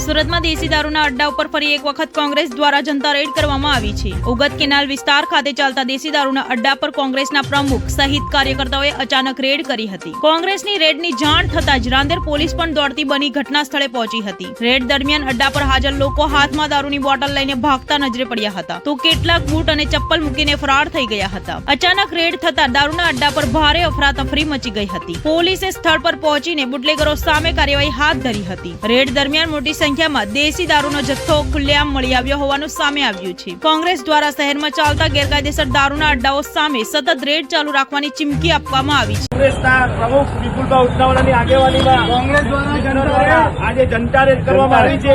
સુરતમાં દેશી દારૂના અડ્ડા ઉપર ફરી એક વખત કોંગ્રેસ દ્વારા જનતા રેડ કરવામાં આવી છે। ઉગત કેનાલ વિસ્તાર ખાતે ચાલતા દેશી દારૂના અડ્ડા પર કોંગ્રેસના પ્રમુખ સહિત કાર્યકર્તાઓએ અચાનક રેડ કરી હતી। કોંગ્રેસની રેડની જાણ થતાં જ રાંદેર પોલીસ પણ દોડતી બની ઘટના સ્થળે પહોંચી હતી। રેડ દરમિયાન અડ્ડા પર હાજર લોકો હાથમાં દારૂની બોટલ લઈને ભાગતા નજરે પડ્યા હતા, તો કેટલાક બૂટ અને ચપ્પલ મૂકીને ફરાર થઈ ગયા હતા। અચાનક રેડ થતાં દારૂના અડ્ડા પર ભારે અફરાતફરી મચી ગઈ હતી। પોલીસે સ્થળ પર પહોંચીને બુટલેગરો સામે કાર્યવાહી હાથ ધરી હતી। રેડ દરમિયાન મોટી સંખ્યામાં દેશી દારૂનો જથ્થો ખુલ્લેઆમ મળી આવ્યો હોવાનું સામે આવ્યું છે। કોંગ્રેસ દ્વારા શહેરમાં ચાલતા ગેરકાયદેસર દારૂના અડ્ડાઓ સામે સતત રેડ ચાલુ રાખવાની ચીમકી આપવામાં આવી છે। કોંગ્રેસના પ્રમુખ વિપુલભાઈ ઉટનાવાલાની આગેવાનીમાં કોંગ્રેસ દ્વારા આજે જનતા રેડ કરવામાં આવી છે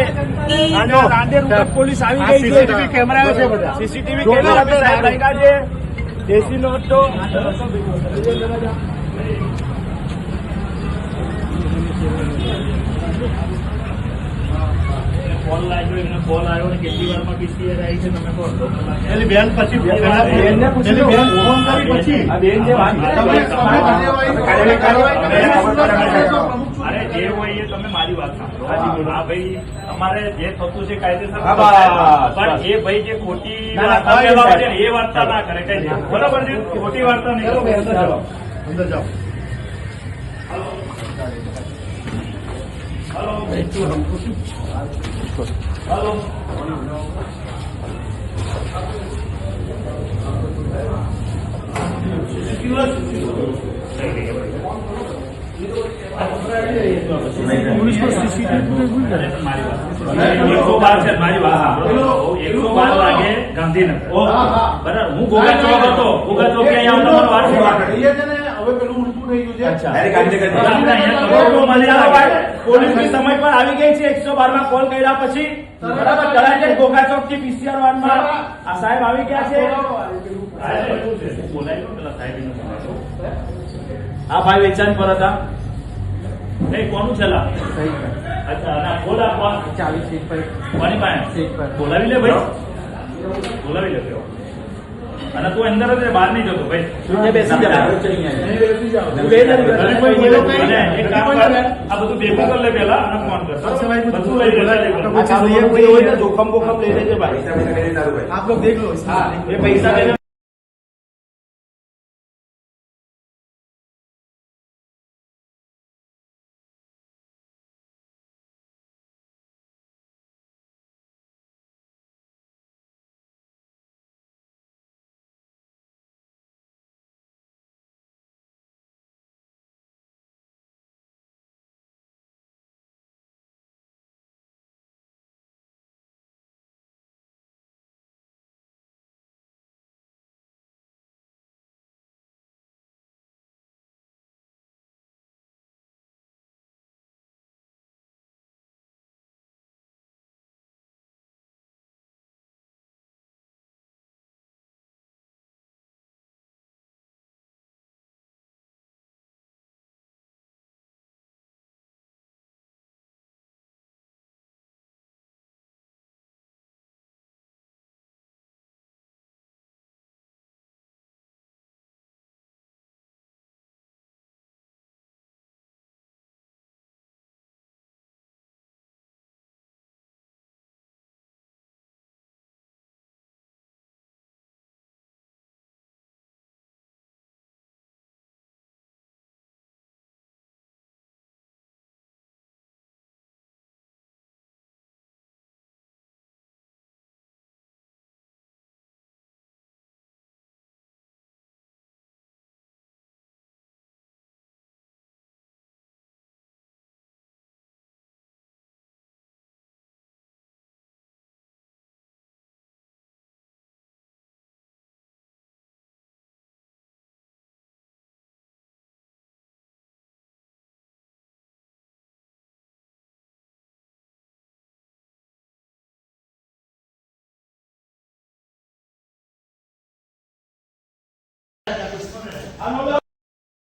અને રાંદેર ઉપર પોલીસ આવી ગઈ છે। સીસીટીવી કેમેરા છે, બધા સીસીટીવી કેમેરા બી સાહેબ લાગ્યા છે। દેશીનો અડ્ડો કોલ લાગ્યો, એને કોલ આવ્યો ને કેટલી વારમાં પીસીઆર આવી છે તમે કહો તો પેલી બેન પછી બેનને પૂછી બેન ફોન કરી પછી આ બેન જે વાત અરે જે હોય એ તમે મારી વાત સાંભળો। હા ભાઈ તમારે જે થતું છે કાયદેસર, પણ એ ભાઈ જે ખોટી વાત એ વાર્તા ના કરે કઈ બરાબર છે, ખોટી વાર્તા નહીં કરો। અંદર જાઓ हेलो हेलो पुलिस को सीसीटीवी मारी बात 112 છે મારી વાત 112 લાગે ગાંધીનગર બરાબર। હું ગોગા ચોક હતો, ગોગા ચોક કે અહીંયા તમારો વાર છે હવે પેલું ઉલટું થઈ ગયું છે। અચ્છા અરે ગાંધીનગર પોલીસ ની સમય પર આવી ગઈ છે। 112 માં કોલ કર્યા પછી બરાબર ચલાય છે ગોગા ચોક થી પીસીઆર વાનમાં આ સાહેબ આવી ગયા છે। આ ભાઈ વેચાણ પર હતા નહીં કોનું છેલ્લા અચ્છા ના કોલ આપવા 40 સીટ પર કોની પાસે બોલાવી લે ભાઈ, બોલાવી લે અને તું અંદર જ બહાર નહીં જતો ભાઈ, બેસી આ બધું ભેગું કરી લે પેલા અને ફોન કર બધું લઈ લે જોખમ બોખમ લઈ લેજે ભાઈ, આપ લોગ દેખ લો। હા એ પૈસા